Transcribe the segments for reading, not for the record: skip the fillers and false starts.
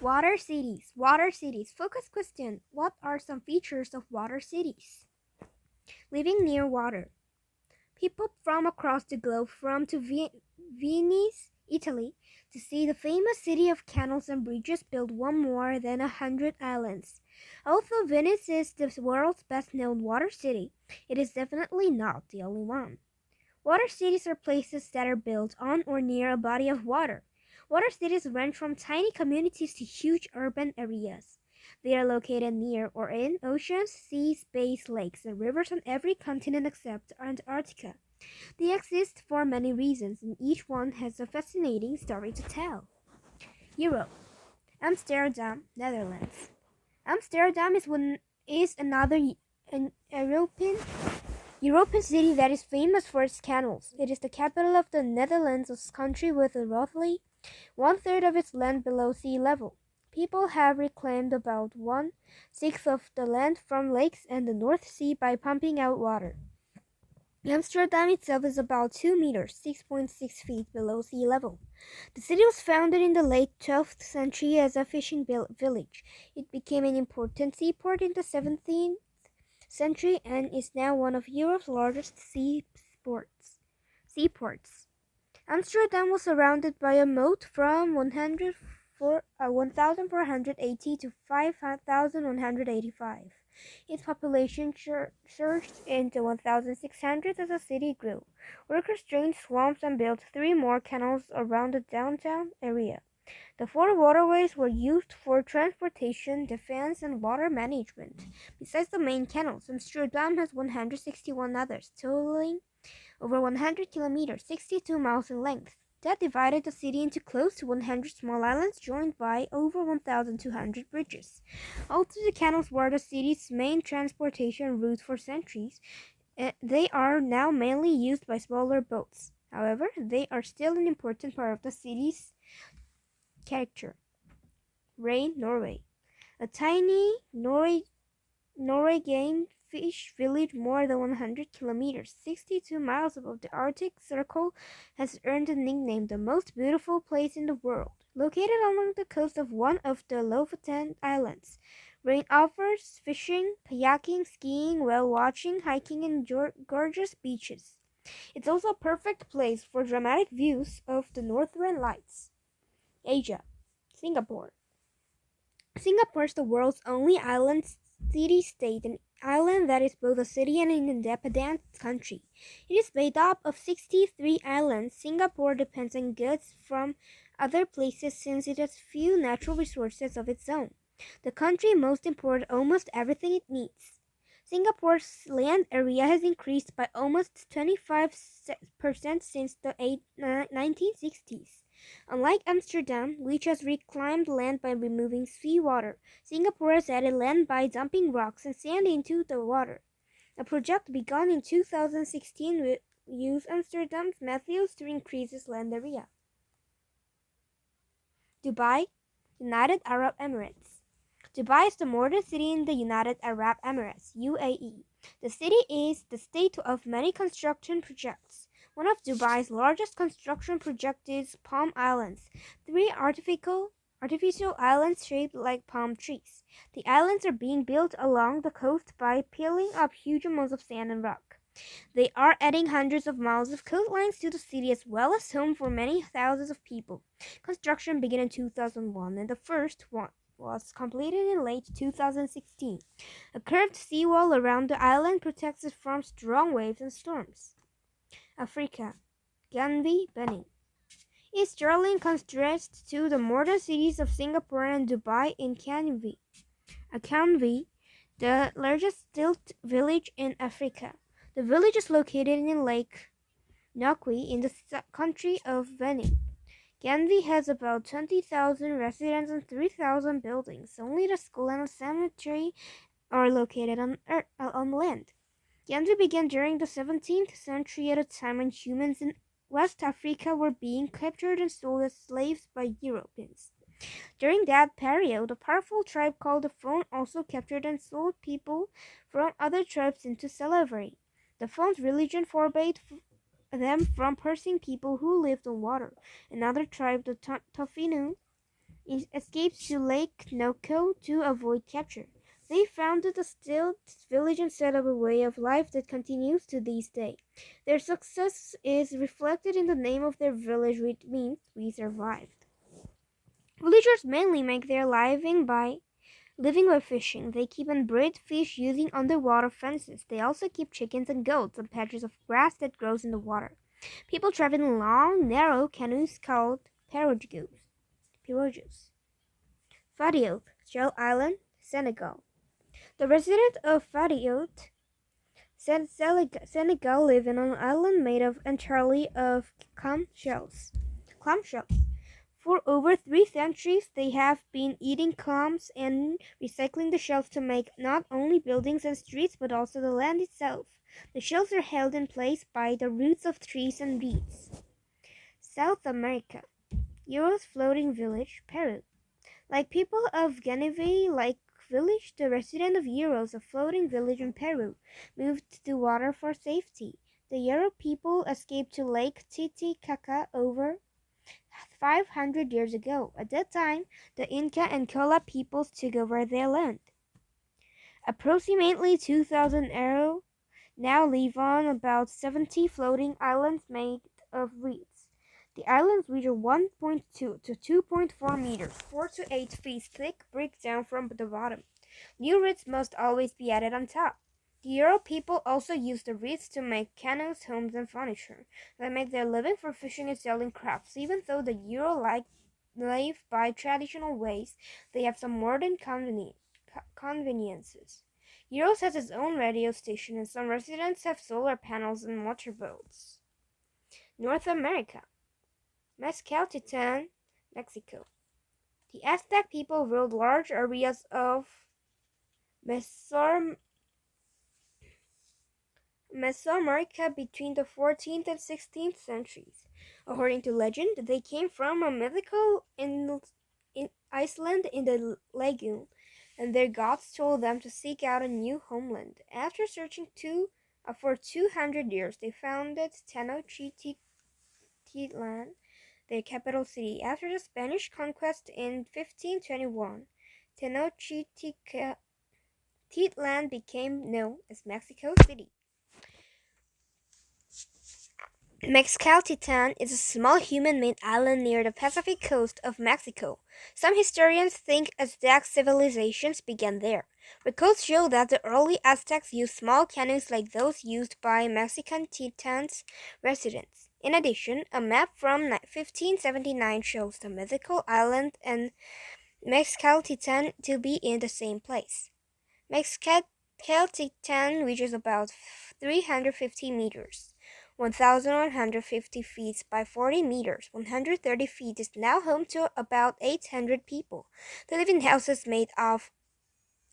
Water cities. Water cities. Focus question. What are some features of water cities? Living near water. People from across the globe from to Venice, Italy, to see the famous city of canals and bridges built one more than 100 islands. Although Venice is the world's best-known water city, it is definitely not the only one. Water cities are places that are built on or near a body of water. Water cities range from tiny communities to huge urban areas. They are located near or in oceans, seas, bays, lakes, and rivers on every continent except Antarctica. They exist for many reasons, and each one has a fascinating story to tell. Europe. Amsterdam, Netherlands. Amsterdam is another an European city that is famous for its canals. It is the capital of the Netherlands, a country with roughly one-third of its land below sea level. People have reclaimed about one-sixth of the land from lakes and the North Sea by pumping out water. Amsterdam itself is about 2 meters (6.6 feet) below sea level. The city was founded in the late 12th century as a fishing village. It became an important seaport in the 17th century and is now one of Europe's largest seaports. Amsterdam was surrounded by a moat from 1480 to 5185. Its population surged into 1600 as the city grew. Workers drained swamps and built 3 more canals around the downtown area. The 4 waterways were used for transportation, defense, and water management. Besides the main canals, Amsterdam has 161 others, totaling over 100 kilometers, 62 miles in length. That divided the city into close to 100 small islands joined by over 1,200 bridges. Although the canals were the city's main transportation route for centuries, they are now mainly used by smaller boats. However, they are still an important part of the city's character. Rhein, Norway. A tiny Norwegian fish village more than 100 kilometers, 62 miles above the Arctic Circle, has earned the nickname the most beautiful place in the world. Located along the coast of one of the Lofoten Islands, Rhein offers fishing, kayaking, skiing, whale watching, hiking, and gorgeous beaches. It's also a perfect place for dramatic views of the Northern Lights. Asia. Singapore. Singapore is the world's only island city-state, an island that is both a city and an independent country. It is made up of 63 islands. Singapore depends on goods from other places since it has few natural resources of its own. The country must import almost everything it needs. Singapore's land area has increased by almost 25% since the 1960s. Unlike Amsterdam, which has reclaimed land by removing seawater, Singapore has added land by dumping rocks and sand into the water. A project begun in 2016 will use Amsterdam's methods to increase its land area. Dubai, United Arab Emirates. Dubai is the modern city in the United Arab Emirates, UAE. The city is the state of many construction projects. One of Dubai's largest construction projects is Palm Islands, 3 artificial islands shaped like palm trees. The islands are being built along the coast by piling up huge amounts of sand and rock. They are adding hundreds of miles of coastlines to the city as well as home for many thousands of people. Construction began in 2001 and the first one was completed in late 2016. A curved seawall around the island protects it from strong waves and storms. Africa. Gambia, Benin. Is sterling contrast to the modern cities of Singapore and Dubai in Canvi, the largest stilt village in Africa. The village is located in Lake Nakwi in the country of Benin. Canvi has about 20,000 residents and 3,000 buildings. Only the school and a cemetery are located on land. Canvi began during the 17th century at a time when humans in West Africa were being captured and sold as slaves by Europeans. During that period, a powerful tribe called the Fon also captured and sold people from other tribes into slavery. The Fon's religion forbade them from cursing people who lived on water. Another tribe, the Tofinu, escapes to Lake Noko to avoid capture. They founded a still village and set up a way of life that continues to this day. Their success is reflected in the name of their village, which means we survived. Villagers mainly make their living by fishing. They keep and breed fish using underwater fences. They also keep chickens and goats on patches of grass that grows in the water. People travel in long, narrow canoes called pirogues. Fadioth, Shell Island, Senegal. The residents of Fadioth, Senegal live in an island made of entirely of clamshells. Clamshells. For over 3 centuries, they have been eating clams and recycling the shells to make not only buildings and streets but also the land itself. The shells are held in place by the roots of trees and reeds. South America. Euro's floating village, Peru. Like people of Genevieve Lake Village, the residents of Euros, a floating village in Peru, moved to water for safety. The Euro people escaped to Lake Titicaca over 500 years ago. At that time, the Inca and Cola peoples took over their land. Approximately 2,000 Euro now live on about 70 floating islands made of reeds. The islands measure 1.2 to 2.4 meters, 4 to 8 feet thick, break down from the bottom. New reeds must always be added on top. The Euro people also use the reeds to make canoes, homes, and furniture. They make their living for fishing and selling crafts. Even though the Euro live by traditional ways, they have some modern conveniences. Euros has its own radio station, and some residents have solar panels and motorboats. North America. Mezcaltitan, Mexico. The Aztec people ruled large areas of Mesoamerica between the 14th and 16th centuries. According to legend, they came from a mythical in Iceland in the lagoon, and their gods told them to seek out a new homeland. After searching for 200 years, they founded Tenochtitlan, their capital city. After the Spanish conquest in 1521, Tenochtitlan became known as Mexico City. Mezcaltitan is a small human-made island near the Pacific coast of Mexico. Some historians think Aztec civilizations began there. Records show that the early Aztecs used small canoes like those used by Mezcaltitan's residents. In addition, a map from 1579 shows the mythical island and Mezcaltitan to be in the same place. Mezcaltitan reaches about 350 meters. 1,150 feet by 40 meters, 130 feet, is now home to about 800 people. They live in houses made of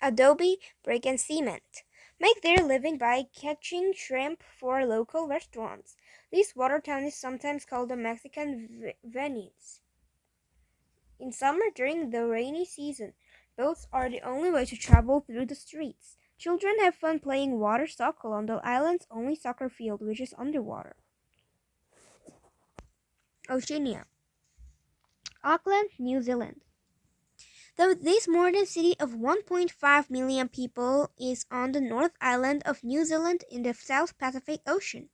adobe, brick, and cement. Make their living by catching shrimp for local restaurants. This water town is sometimes called the Mexican Venice. In summer, during the rainy season, boats are the only way to travel through the streets. Children have fun playing water soccer on the island's only soccer field, which is underwater. Oceania. Auckland, New Zealand. Though this modern city of 1.5 million people is on the North Island of New Zealand in the South Pacific Ocean.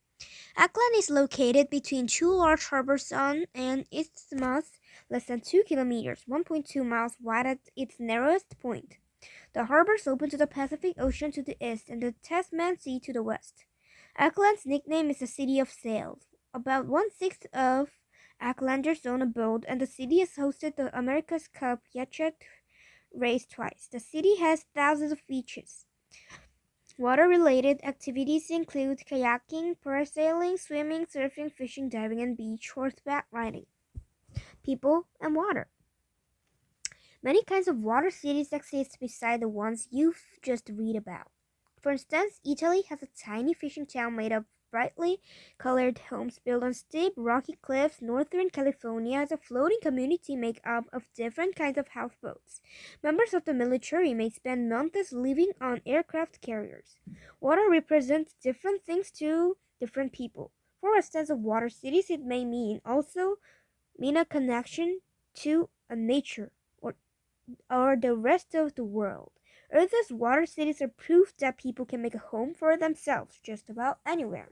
Auckland is located between two large harbors on an isthmus less than 2 kilometers, 1.2 miles wide at its narrowest point. The harbors open to the Pacific Ocean to the east and the Tasman Sea to the west. Auckland's nickname is the City of Sails. About 1/6 of Aucklanders own a boat, and the city has hosted the America's Cup yacht race twice. The city has thousands of beaches. Water-related activities include kayaking, parasailing, swimming, surfing, fishing, diving, and beach horseback riding. People and water. Many kinds of water cities exist beside the ones you've just read about. For instance, Italy has a tiny fishing town made of brightly colored homes built on steep, rocky cliffs. Northern California has a floating community made up of different kinds of houseboats. Members of the military may spend months living on aircraft carriers. Water represents different things to different people. For residents of water cities, it may also mean a connection to nature. or the rest of the world. Earth's water cities are proof that people can make a home for themselves just about anywhere.